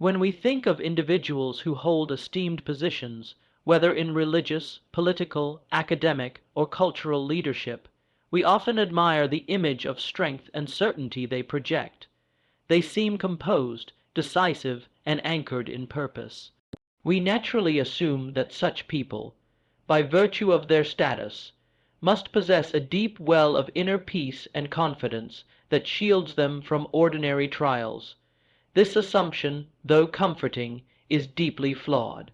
When we think of individuals who hold esteemed positions, whether in religious, political, academic, or cultural leadership, we often admire the image of strength and certainty they project. They seem composed, decisive, and anchored in purpose. We naturally assume that such people, by virtue of their status, must possess a deep well of inner peace and confidence that shields them from ordinary trials. This assumption, though comforting, is deeply flawed.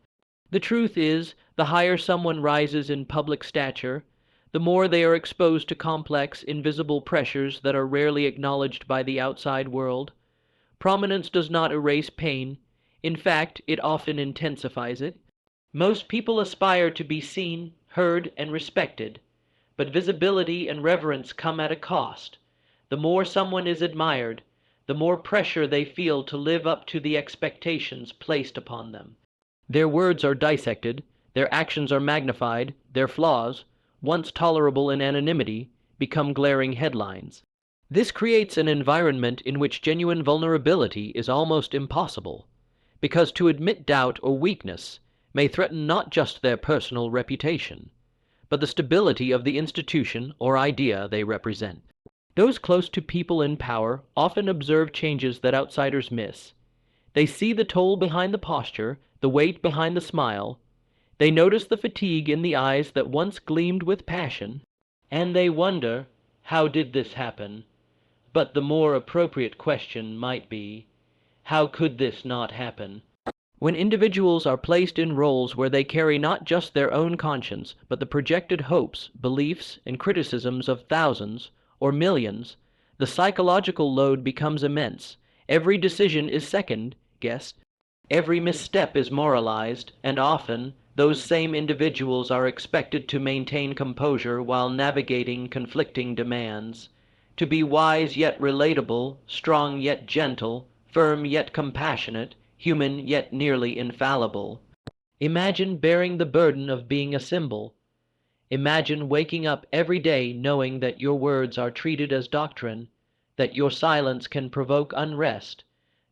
The truth is, the higher someone rises in public stature, the more they are exposed to complex, invisible pressures that are rarely acknowledged by the outside world. Prominence does not erase pain. In fact, it often intensifies it. Most people aspire to be seen, heard, and respected, but visibility and reverence come at a cost. The more someone is admired, the more pressure they feel to live up to the expectations placed upon them. Their words are dissected, their actions are magnified, their flaws, once tolerable in anonymity, become glaring headlines. This creates an environment in which genuine vulnerability is almost impossible, because to admit doubt or weakness may threaten not just their personal reputation, but the stability of the institution or idea they represent. Those close to people in power often observe changes that outsiders miss. They see the toll behind the posture, the weight behind the smile. They notice the fatigue in the eyes that once gleamed with passion, and they wonder, how did this happen? But the more appropriate question might be, how could this not happen? When individuals are placed in roles where they carry not just their own conscience, but the projected hopes, beliefs, and criticisms of thousands, or millions, the psychological load becomes immense. Every decision is second-guessed. Every misstep is moralized, and often those same individuals are expected to maintain composure while navigating conflicting demands, to be wise yet relatable, strong yet gentle, firm yet compassionate, human yet nearly infallible. Imagine bearing the burden of being a symbol. Imagine waking up every day knowing that your words are treated as doctrine, that your silence can provoke unrest,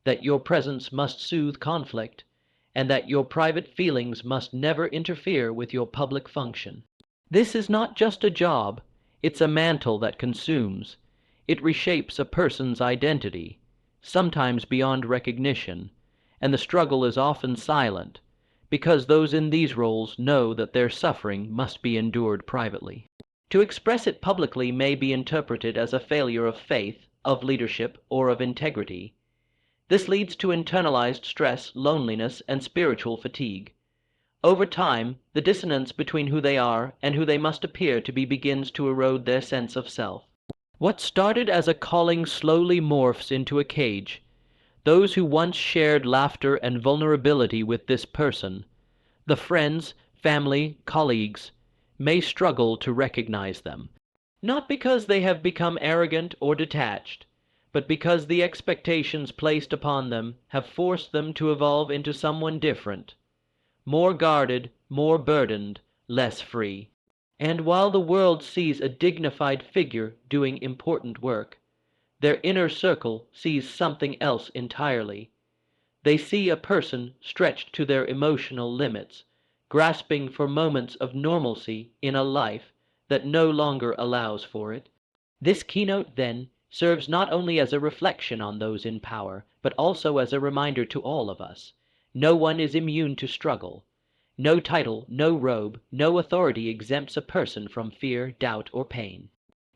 that your presence must soothe conflict, and that your private feelings must never interfere with your public function. This is not just a job, it's a mantle that consumes. It reshapes a person's identity, sometimes beyond recognition, and the struggle is often silent, because those in these roles know that their suffering must be endured privately. To express it publicly may be interpreted as a failure of faith, of leadership, or of integrity. This leads to internalized stress, loneliness, and spiritual fatigue. Over time, the dissonance between who they are and who they must appear to be begins to erode their sense of self. What started as a calling slowly morphs into a cage. Those who once shared laughter and vulnerability with this person, the friends, family, colleagues, may struggle to recognize them. Not because they have become arrogant or detached, but because the expectations placed upon them have forced them to evolve into someone different, more guarded, more burdened, less free. And while the world sees a dignified figure doing important work, their inner circle sees something else entirely. They see a person stretched to their emotional limits, grasping for moments of normalcy in a life that no longer allows for it. This keynote, then, serves not only as a reflection on those in power, but also as a reminder to all of us. No one is immune to struggle. No title, no robe, no authority exempts a person from fear, doubt, or pain.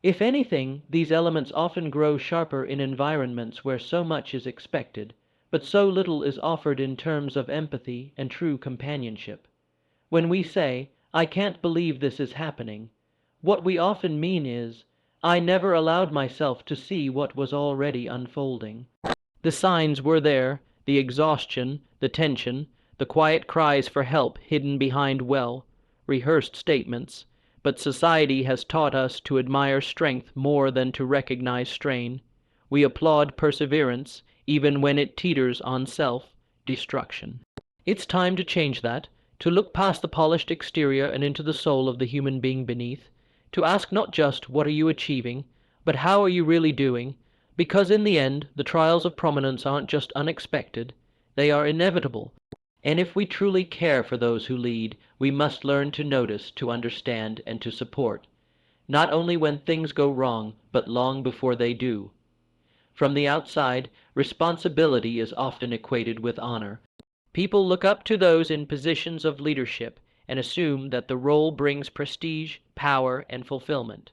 If anything, these elements often grow sharper in environments where so much is expected, but so little is offered in terms of empathy and true companionship. When we say, "I can't believe this is happening," what we often mean is, "I never allowed myself to see what was already unfolding." The signs were there, the exhaustion, the tension, the quiet cries for help hidden behind rehearsed statements, but society has taught us to admire strength more than to recognize strain. We applaud perseverance, even when it teeters on self-destruction. It's time to change that, to look past the polished exterior and into the soul of the human being beneath, to ask not just what are you achieving, but how are you really doing, because in the end, the trials of prominence aren't just unexpected, They are inevitable. And if we truly care for those who lead, we must learn to notice, to understand, and to support, not only when things go wrong, but long before they do. From the outside, responsibility is often equated with honor. People look up to those in positions of leadership and assume that the role brings prestige, power, and fulfillment.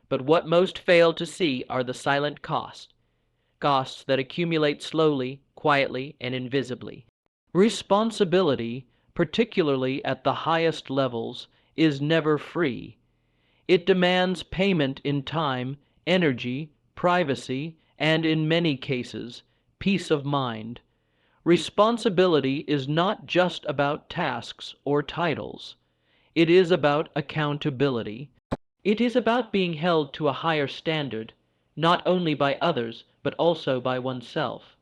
But what most fail to see are the silent costs that accumulate slowly, quietly, and invisibly. Responsibility, particularly at the highest levels, is never free. It demands payment in time, energy, privacy, and in many cases, peace of mind. Responsibility is not just about tasks or titles. It is about accountability. It is about being held to a higher standard, not only by others, but also by oneself.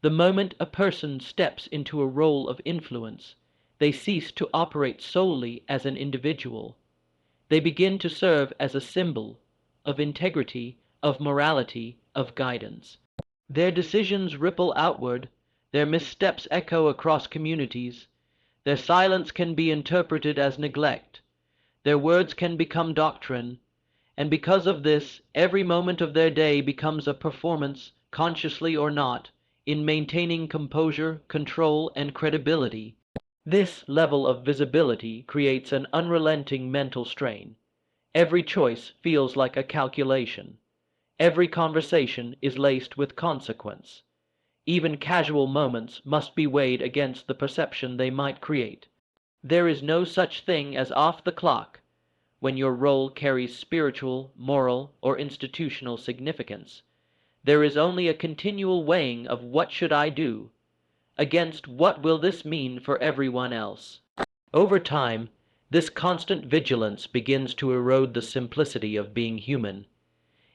The moment a person steps into a role of influence, they cease to operate solely as an individual. They begin to serve as a symbol of integrity, of morality, of guidance. Their decisions ripple outward, their missteps echo across communities, their silence can be interpreted as neglect, their words can become doctrine, and because of this, every moment of their day becomes a performance, consciously or not, in maintaining composure, control, and credibility. This level of visibility creates an unrelenting mental strain. Every choice feels like a calculation. Every conversation is laced with consequence. Even casual moments must be weighed against the perception they might create. There is no such thing as off the clock when your role carries spiritual, moral, or institutional significance. There is only a continual weighing of what should I do against what will this mean for everyone else. Over time, this constant vigilance begins to erode the simplicity of being human.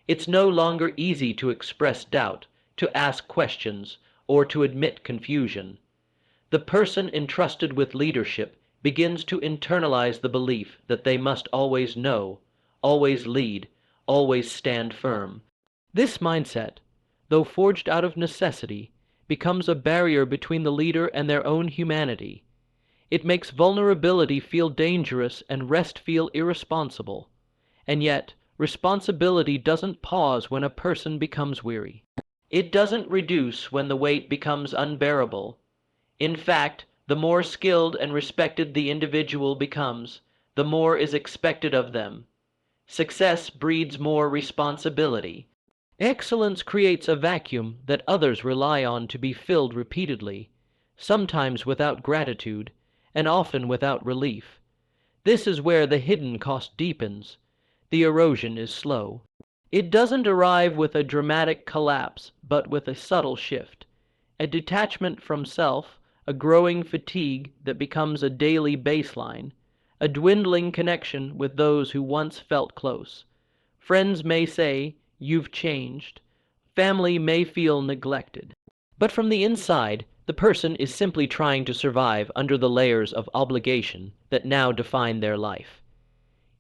It's no longer easy to express doubt, to ask questions, or to admit confusion. The person entrusted with leadership begins to internalize the belief that they must always know, always lead, always stand firm. This mindset, though forged out of necessity, becomes a barrier between the leader and their own humanity. It makes vulnerability feel dangerous and rest feel irresponsible. And yet, responsibility doesn't pause when a person becomes weary. It doesn't reduce when the weight becomes unbearable. In fact, the more skilled and respected the individual becomes, the more is expected of them. Success breeds more responsibility. Excellence creates a vacuum that others rely on to be filled repeatedly, sometimes without gratitude, and often without relief. This is where the hidden cost deepens. The erosion is slow. It doesn't arrive with a dramatic collapse, but with a subtle shift, a detachment from self, a growing fatigue that becomes a daily baseline, a dwindling connection with those who once felt close. Friends may say, "You've changed." Family may feel neglected. But from the inside, the person is simply trying to survive under the layers of obligation that now define their life.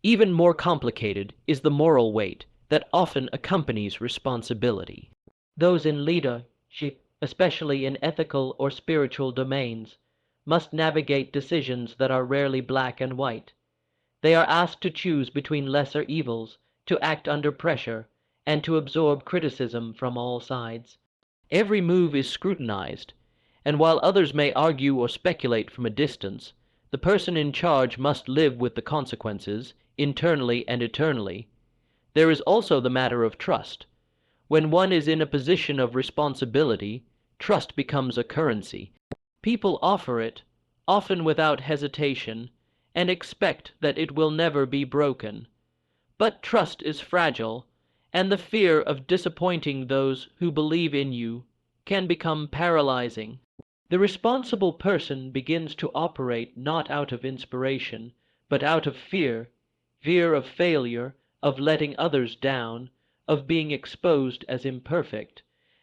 Even more complicated is the moral weight that often accompanies responsibility. Those in leadership, especially in ethical or spiritual domains, must navigate decisions that are rarely black and white. They are asked to choose between lesser evils, to act under pressure, and to absorb criticism from all sides. Every move is scrutinized, and while others may argue or speculate from a distance, the person in charge must live with the consequences, internally and eternally. There is also the matter of trust. When one is in a position of responsibility, trust becomes a currency. People offer it, often without hesitation, and expect that it will never be broken. But trust is fragile, and the fear of disappointing those who believe in you can become paralyzing. The responsible person begins to operate not out of inspiration, but out of fear, fear of failure, of letting others down, of being exposed as imperfect,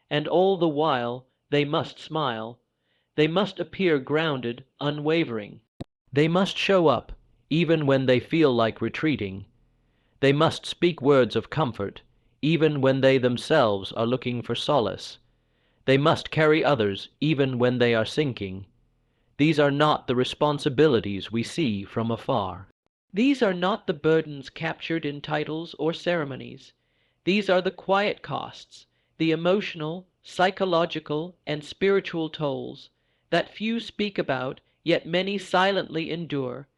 and all the while they must smile. They must appear grounded, unwavering. They must show up, even when they feel like retreating. They must speak words of comfort, even when they themselves are looking for solace. They must carry others even when they are sinking. These are not the responsibilities we see from afar. These are not the burdens captured in titles or ceremonies. These are the quiet costs, the emotional, psychological, and spiritual tolls that few speak about, yet many silently endure.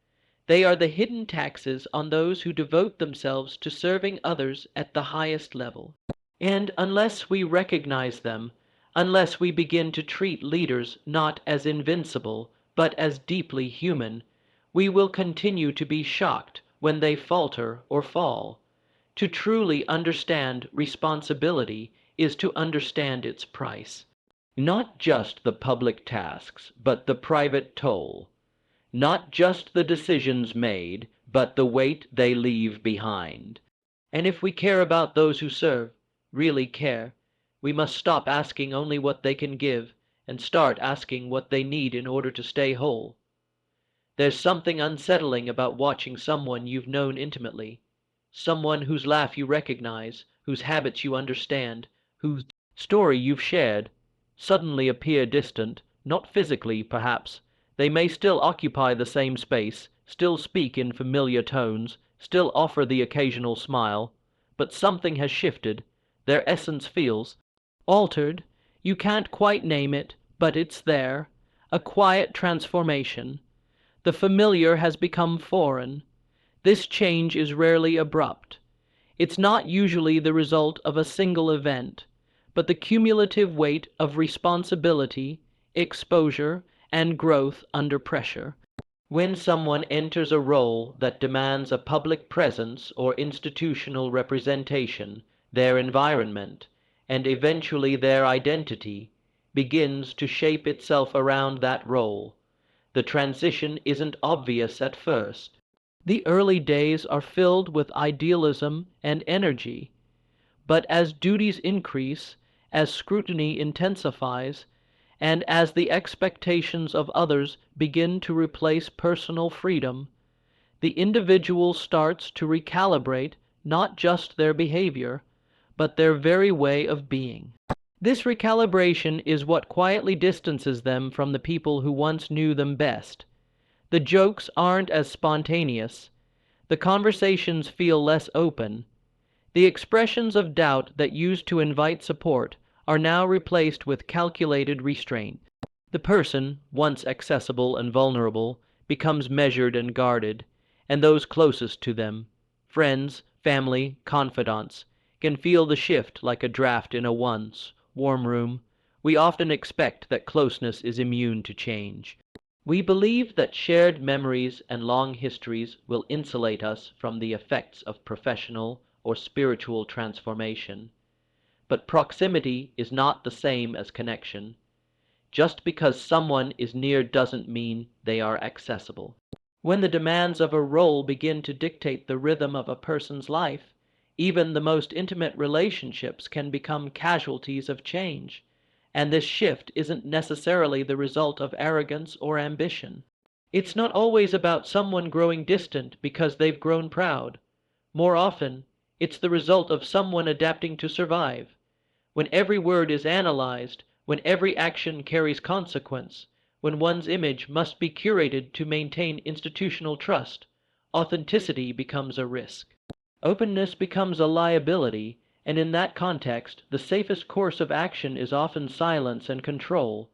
They are the hidden taxes on those who devote themselves to serving others at the highest level. And unless we recognize them, unless we begin to treat leaders not as invincible, but as deeply human, we will continue to be shocked when they falter or fall. To truly understand responsibility is to understand its price. Not just the public tasks, but the private toll. Not just the decisions made, but the weight they leave behind. And if we care about those who serve, really care, we must stop asking only what they can give and start asking what they need in order to stay whole. There's something unsettling about watching someone you've known intimately, someone whose laugh you recognize, whose habits you understand, whose story you've shared, suddenly appear distant, not physically, perhaps. They may still occupy the same space, still speak in familiar tones, still offer the occasional smile, but something has shifted. Their essence feels altered. You can't quite name it, but it's there. A quiet transformation. The familiar has become foreign. This change is rarely abrupt. It's not usually the result of a single event, but the cumulative weight of responsibility, exposure, and growth under pressure. When someone enters a role that demands a public presence or institutional representation, their environment, and eventually their identity, begins to shape itself around that role. The transition isn't obvious at first. The early days are filled with idealism and energy, but as duties increase, as scrutiny intensifies, and as the expectations of others begin to replace personal freedom, the individual starts to recalibrate not just their behavior, but their very way of being. This recalibration is what quietly distances them from the people who once knew them best. The jokes aren't as spontaneous. The conversations feel less open. The expressions of doubt that used to invite support are now replaced with calculated restraint. The person, once accessible and vulnerable, becomes measured and guarded, and those closest to them, friends, family, confidants, can feel the shift like a draft in a once warm room. We often expect that closeness is immune to change. We believe that shared memories and long histories will insulate us from the effects of professional or spiritual transformation. But proximity is not the same as connection. Just because someone is near doesn't mean they are accessible. When the demands of a role begin to dictate the rhythm of a person's life, even the most intimate relationships can become casualties of change, and this shift isn't necessarily the result of arrogance or ambition. It's not always about someone growing distant because they've grown proud. More often, it's the result of someone adapting to survive. When every word is analyzed, when every action carries consequence, when one's image must be curated to maintain institutional trust, authenticity becomes a risk. Openness becomes a liability, and in that context, the safest course of action is often silence and control.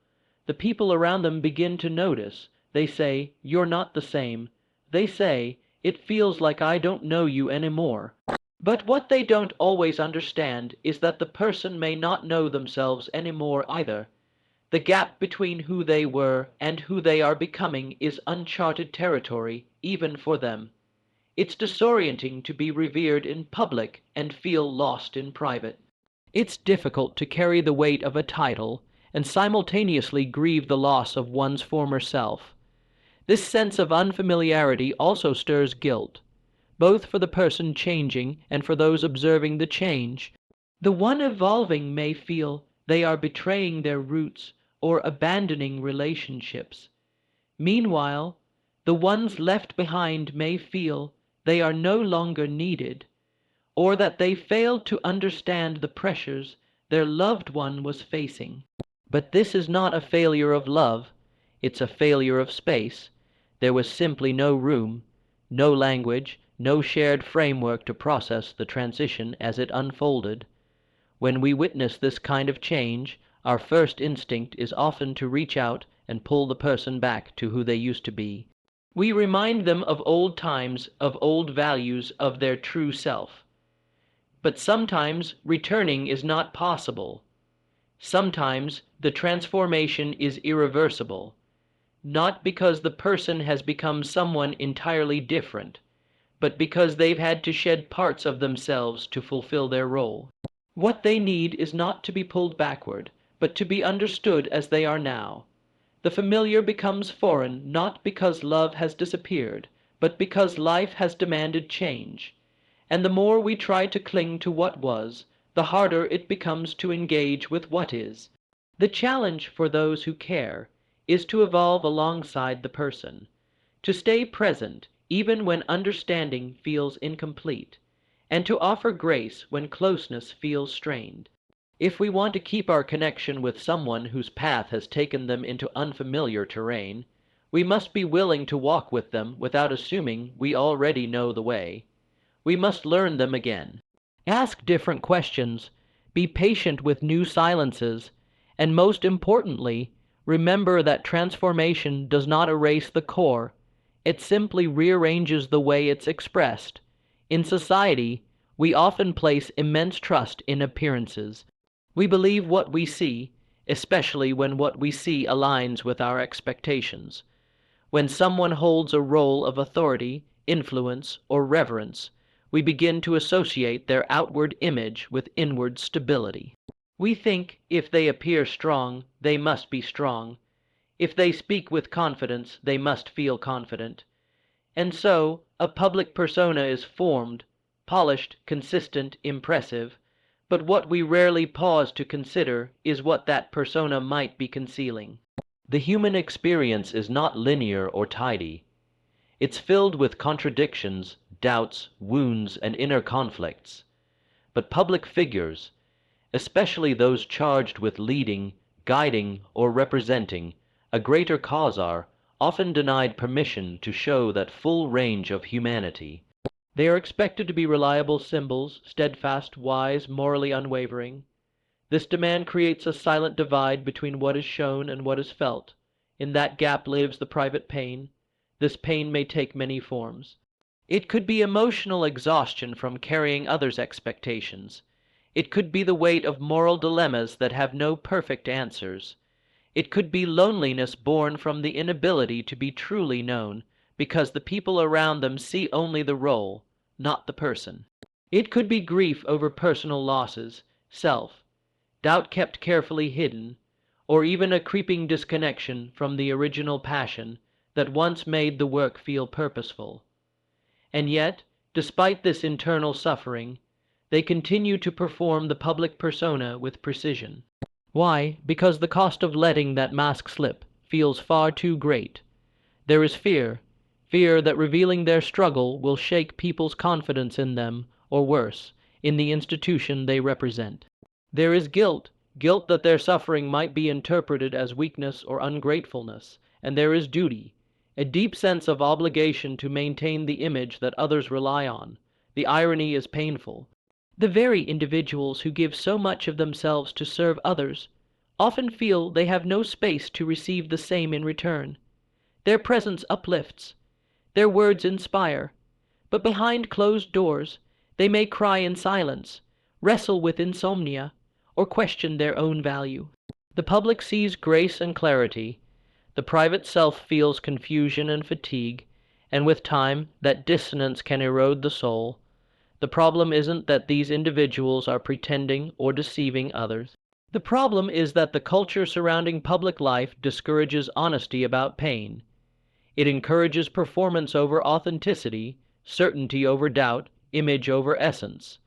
The people around them begin to notice. They say, "You're not the same." They say, "It feels like I don't know you anymore." But what they don't always understand is that the person may not know themselves anymore either. The gap between who they were and who they are becoming is uncharted territory, even for them. It's disorienting to be revered in public and feel lost in private. It's difficult to carry the weight of a title and simultaneously grieve the loss of one's former self. This sense of unfamiliarity also stirs guilt, both for the person changing and for those observing the change. The one evolving may feel they are betraying their roots or abandoning relationships. Meanwhile, the ones left behind may feel they are no longer needed, or that they failed to understand the pressures their loved one was facing. But this is not a failure of love, it's a failure of space. There was simply no room, no language, no shared framework to process the transition as it unfolded. When we witness this kind of change, our first instinct is often to reach out and pull the person back to who they used to be. We remind them of old times, of old values, of their true self. But sometimes returning is not possible. Sometimes the transformation is irreversible, not because the person has become someone entirely different, but because they've had to shed parts of themselves to fulfill their role. What they need is not to be pulled backward, but to be understood as they are now. The familiar becomes foreign not because love has disappeared, but because life has demanded change. And the more we try to cling to what was, the harder it becomes to engage with what is. The challenge for those who care is to evolve alongside the person, to stay present even when understanding feels incomplete, and to offer grace when closeness feels strained. If we want to keep our connection with someone whose path has taken them into unfamiliar terrain, we must be willing to walk with them without assuming we already know the way. We must learn them again. Ask different questions, be patient with new silences, and most importantly, remember that transformation does not erase the core, it simply rearranges the way it's expressed. In society, we often place immense trust in appearances. We believe what we see, especially when what we see aligns with our expectations. When someone holds a role of authority, influence, or reverence, we begin to associate their outward image with inward stability. We think if they appear strong, they must be strong. If they speak with confidence, they must feel confident. And so, a public persona is formed, polished, consistent, impressive, but what we rarely pause to consider is what that persona might be concealing. The human experience is not linear or tidy. It's filled with contradictions, doubts, wounds, and inner conflicts. But public figures, especially those charged with leading, guiding, or representing a greater cause, are often denied permission to show that full range of humanity. They are expected to be reliable symbols, steadfast, wise, morally unwavering. This demand creates a silent divide between what is shown and what is felt. In that gap lives the private pain. This pain may take many forms. It could be emotional exhaustion from carrying others' expectations. It could be the weight of moral dilemmas that have no perfect answers. It could be loneliness born from the inability to be truly known, because the people around them see only the role, not the person. It could be grief over personal losses, self, doubt kept carefully hidden, or even a creeping disconnection from the original passion that once made the work feel purposeful. And yet, despite this internal suffering, they continue to perform the public persona with precision. Why? Because the cost of letting that mask slip feels far too great. There is fear, fear that revealing their struggle will shake people's confidence in them, or worse, in the institution they represent. There is guilt, guilt that their suffering might be interpreted as weakness or ungratefulness, and there is duty, a deep sense of obligation to maintain the image that others rely on. The irony is painful. The very individuals who give so much of themselves to serve others often feel they have no space to receive the same in return. Their presence uplifts, their words inspire, but behind closed doors they may cry in silence, wrestle with insomnia, or question their own value. The public sees grace and clarity, the private self feels confusion and fatigue, and with time that dissonance can erode the soul. The problem isn't that these individuals are pretending or deceiving others. The problem is that the culture surrounding public life discourages honesty about pain. It encourages performance over authenticity, certainty over doubt, image over essence.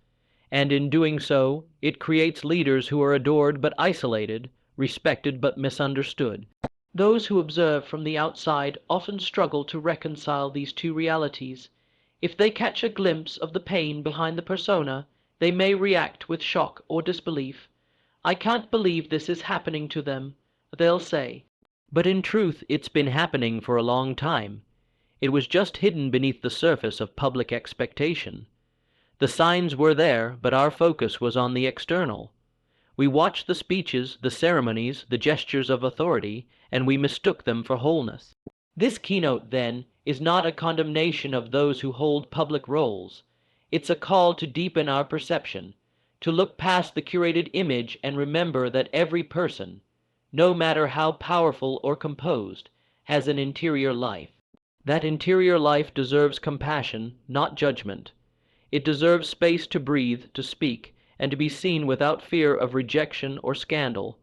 And in doing so, it creates leaders who are adored but isolated, respected but misunderstood. Those who observe from the outside often struggle to reconcile these two realities. If they catch a glimpse of the pain behind the persona, they may react with shock or disbelief. "I can't believe this is happening to them," they'll say. But in truth, it's been happening for a long time. It was just hidden beneath the surface of public expectation. The signs were there, but our focus was on the external. We watched the speeches, the ceremonies, the gestures of authority, and we mistook them for wholeness. This keynote, then, is not a condemnation of those who hold public roles. It's a call to deepen our perception, to look past the curated image and remember that every person, no matter how powerful or composed, has an interior life. That interior life deserves compassion, not judgment. It deserves space to breathe, to speak, and to be seen without fear of rejection or scandal.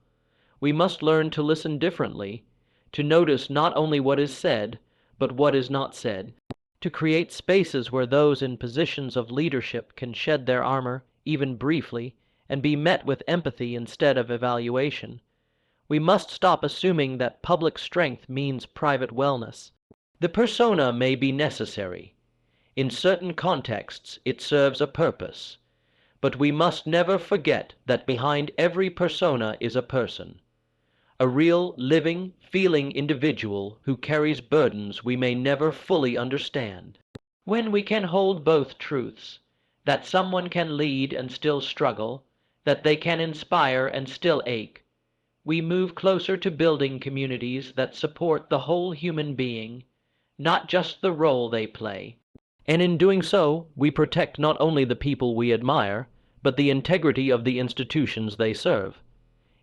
We must learn to listen differently, to notice not only what is said, but what is not said, to create spaces where those in positions of leadership can shed their armor, even briefly, and be met with empathy instead of evaluation. We must stop assuming that public strength means private wellness. The persona may be necessary. In certain contexts, it serves a purpose. But we must never forget that behind every persona is a person, a real, living, feeling individual who carries burdens we may never fully understand. When we can hold both truths, that someone can lead and still struggle, that they can inspire and still ache, we move closer to building communities that support the whole human being, not just the role they play. And in doing so, we protect not only the people we admire, but the integrity of the institutions they serve.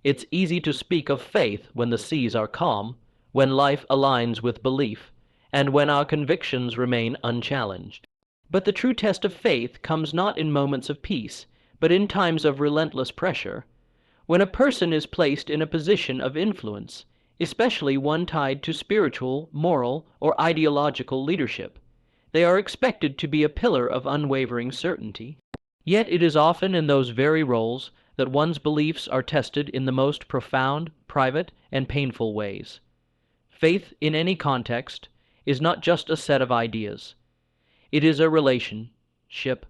It's easy to speak of faith when the seas are calm, when life aligns with belief, and when our convictions remain unchallenged. But the true test of faith comes not in moments of peace, but in times of relentless pressure. When a person is placed in a position of influence, especially one tied to spiritual, moral, or ideological leadership, they are expected to be a pillar of unwavering certainty. Yet it is often in those very roles that one's beliefs are tested in the most profound, private, and painful ways. Faith, in any context, is not just a set of ideas. It is a relationship,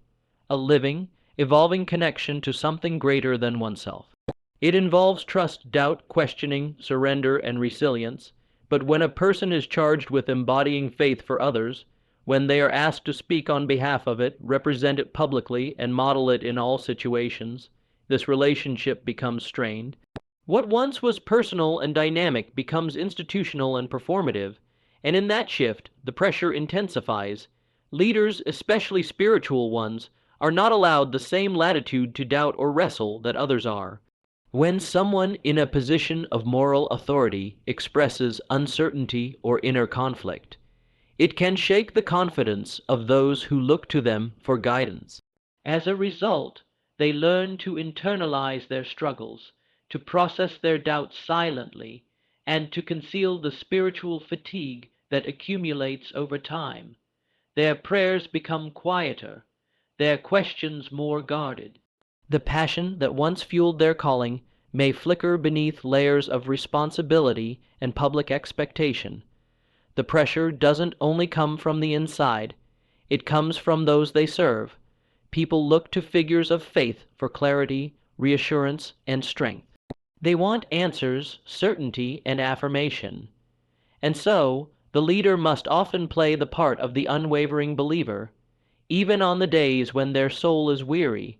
a living, evolving connection to something greater than oneself. It involves trust, doubt, questioning, surrender, and resilience, but when a person is charged with embodying faith for others, when they are asked to speak on behalf of it, represent it publicly, and model it in all situations, this relationship becomes strained. What once was personal and dynamic becomes institutional and performative, and in that shift, the pressure intensifies. Leaders, especially spiritual ones, are not allowed the same latitude to doubt or wrestle that others are. When someone in a position of moral authority expresses uncertainty or inner conflict, it can shake the confidence of those who look to them for guidance. As a result, they learn to internalize their struggles, to process their doubts silently, and to conceal the spiritual fatigue that accumulates over time. Their prayers become quieter, their questions more guarded. The passion that once fueled their calling may flicker beneath layers of responsibility and public expectation. The pressure doesn't only come from the inside, it comes from those they serve. People look to figures of faith for clarity, reassurance, and strength. They want answers, certainty, and affirmation. And so, the leader must often play the part of the unwavering believer, even on the days when their soul is weary,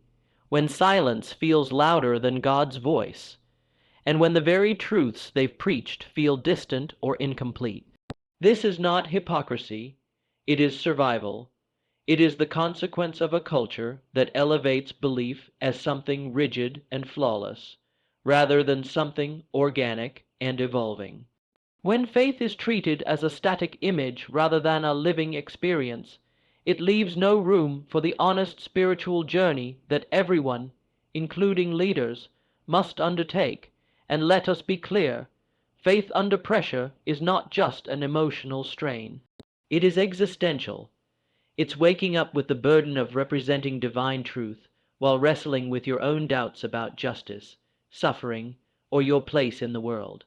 when silence feels louder than God's voice, and when the very truths they've preached feel distant or incomplete. This is not hypocrisy, it is survival. It is the consequence of a culture that elevates belief as something rigid and flawless, rather than something organic and evolving. When faith is treated as a static image rather than a living experience, it leaves no room for the honest spiritual journey that everyone, including leaders, must undertake. And let us be clear, faith under pressure is not just an emotional strain. It is existential. It's waking up with the burden of representing divine truth while wrestling with your own doubts about justice, suffering, or your place in the world.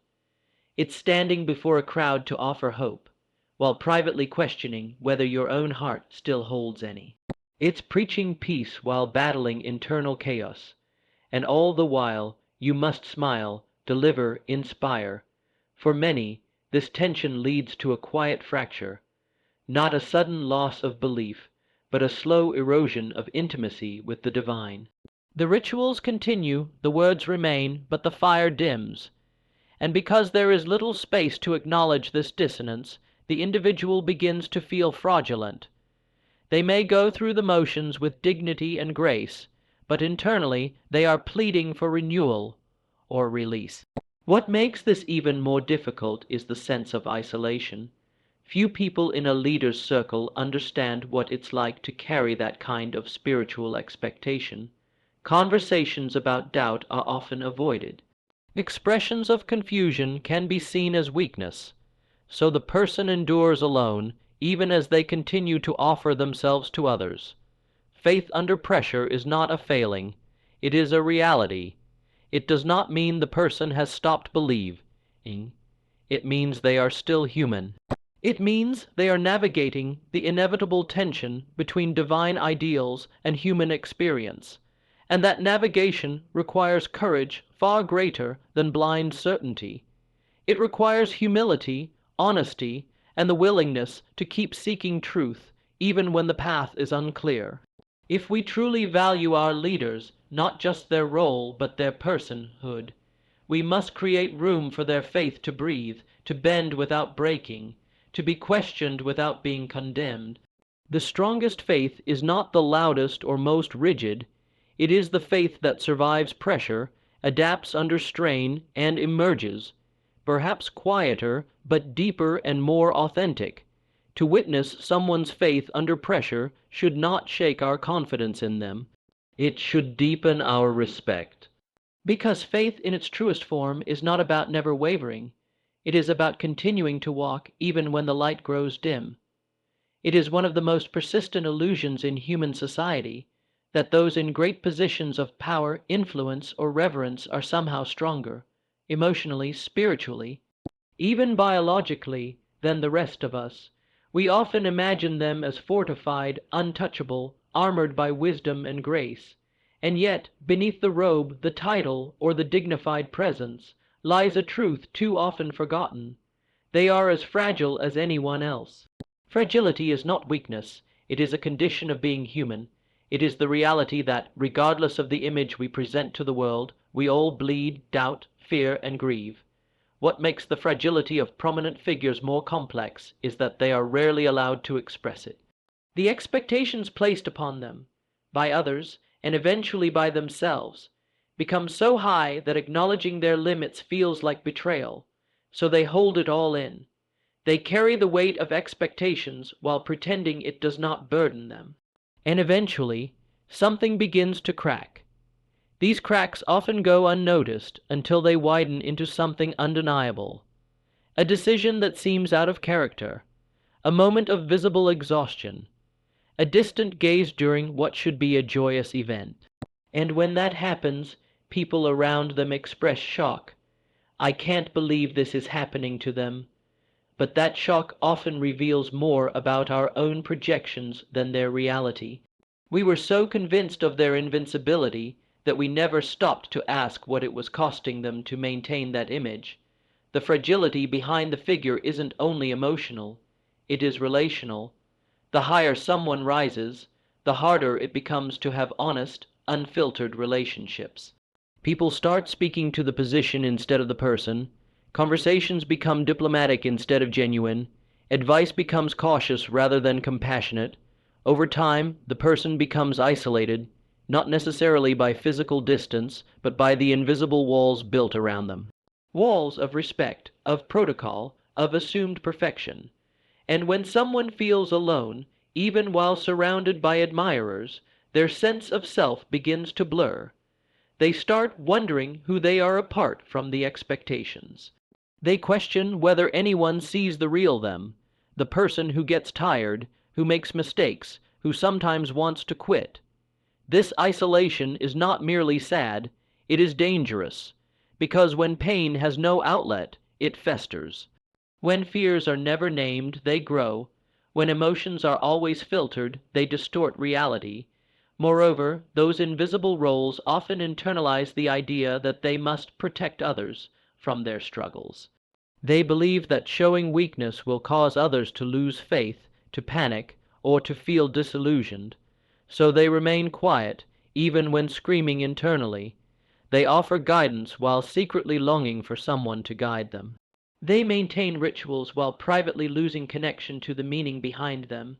It's standing before a crowd to offer hope, while privately questioning whether your own heart still holds any. It's preaching peace while battling internal chaos, and all the while You must smile, deliver, inspire. For many, this tension leads to a quiet fracture, not a sudden loss of belief, but a slow erosion of intimacy with the divine. The rituals continue, the words remain, but the fire dims. And because there is little space to acknowledge this dissonance, the individual begins to feel fraudulent. They may go through the motions with dignity and grace, but internally they are pleading for renewal or release. What makes this even more difficult is the sense of isolation. Few people in a leader's circle understand what it's like to carry that kind of spiritual expectation. Conversations about doubt are often avoided. Expressions of confusion can be seen as weakness, so the person endures alone, even as they continue to offer themselves to others. Faith under pressure is not a failing, it is a reality. It does not mean the person has stopped believing, it means they are still human. It means they are navigating the inevitable tension between divine ideals and human experience, and that navigation requires courage far greater than blind certainty. It requires humility, honesty, and the willingness to keep seeking truth even when the path is unclear. If we truly value our leaders, not just their role but their personhood, we must create room for their faith to breathe, to bend without breaking, to be questioned without being condemned. The strongest faith is not the loudest or most rigid. It is the faith that survives pressure, adapts under strain, and emerges, perhaps quieter, but deeper and more authentic. To witness someone's faith under pressure should not shake our confidence in them. It should deepen our respect. Because faith in its truest form is not about never wavering. It is about continuing to walk even when the light grows dim. It is one of the most persistent illusions in human society that those in great positions of power, influence, or reverence are somehow stronger, emotionally, spiritually, even biologically, than the rest of us. We often imagine them as fortified, untouchable, armored by wisdom and grace. And yet, beneath the robe, the title, or the dignified presence, lies a truth too often forgotten. They are as fragile as anyone else. Fragility is not weakness, it is a condition of being human. It is the reality that, regardless of the image we present to the world, we all bleed, doubt, fear, and grieve. What makes the fragility of prominent figures more complex is that they are rarely allowed to express it. The expectations placed upon them, by others, and eventually by themselves, become so high that acknowledging their limits feels like betrayal, so they hold it all in. They carry the weight of expectations while pretending it does not burden them. And eventually, something begins to crack. These cracks often go unnoticed until they widen into something undeniable. A decision that seems out of character, a moment of visible exhaustion, a distant gaze during what should be a joyous event. And when that happens, people around them express shock. I can't believe this is happening to them. But that shock often reveals more about our own projections than their reality. We were so convinced of their invincibility that we never stopped to ask what it was costing them to maintain that image. The fragility behind the figure isn't only emotional, it is relational. The higher someone rises, the harder it becomes to have honest, unfiltered relationships. People start speaking to the position instead of the person. Conversations become diplomatic instead of genuine. Advice becomes cautious rather than compassionate. Over time, the person becomes isolated, not necessarily by physical distance, but by the invisible walls built around them. Walls of respect, of protocol, of assumed perfection. And when someone feels alone, even while surrounded by admirers, their sense of self begins to blur. They start wondering who they are apart from the expectations. They question whether anyone sees the real them, the person who gets tired, who makes mistakes, who sometimes wants to quit. This isolation is not merely sad, it is dangerous, because when pain has no outlet, it festers. When fears are never named, they grow. When emotions are always filtered, they distort reality. Moreover, those invisible roles often internalize the idea that they must protect others from their struggles. They believe that showing weakness will cause others to lose faith, to panic, or to feel disillusioned, so they remain quiet, even when screaming internally. They offer guidance while secretly longing for someone to guide them. They maintain rituals while privately losing connection to the meaning behind them.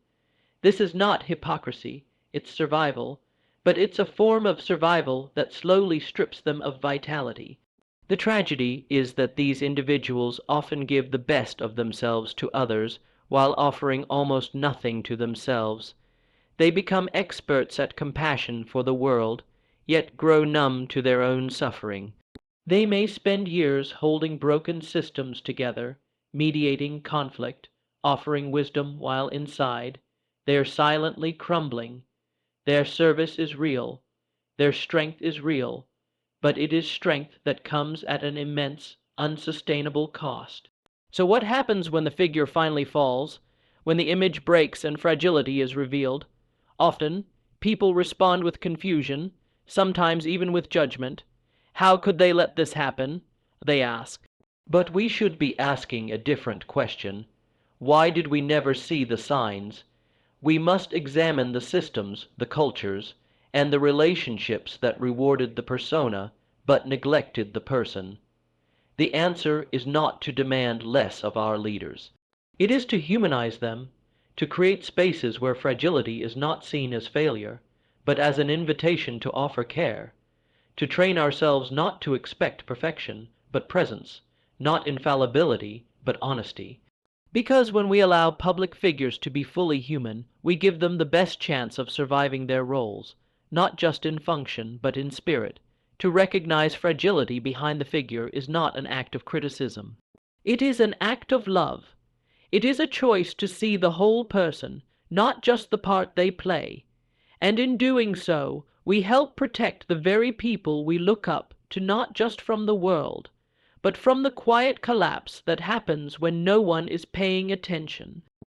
This is not hypocrisy, it's survival, but it's a form of survival that slowly strips them of vitality. The tragedy is that these individuals often give the best of themselves to others while offering almost nothing to themselves. They become experts at compassion for the world, yet grow numb to their own suffering. They may spend years holding broken systems together, mediating conflict, offering wisdom while inside, they are silently crumbling. Their service is real, their strength is real, but it is strength that comes at an immense, unsustainable cost. So what happens when the figure finally falls, when the image breaks and fragility is revealed? Often, people respond with confusion, sometimes even with judgment. How could they let this happen? They ask. But we should be asking a different question. Why did we never see the signs? We must examine the systems, the cultures, and the relationships that rewarded the persona but neglected the person. The answer is not to demand less of our leaders. It is to humanize them, to create spaces where fragility is not seen as failure, but as an invitation to offer care, to train ourselves not to expect perfection, but presence, not infallibility, but honesty. Because when we allow public figures to be fully human, we give them the best chance of surviving their roles, not just in function, but in spirit. To recognize fragility behind the figure is not an act of criticism. It is an act of love. It is a choice to see the whole person, not just the part they play. And in doing so, we help protect the very people we look up to, not just from the world, but from the quiet collapse that happens when no one is paying attention.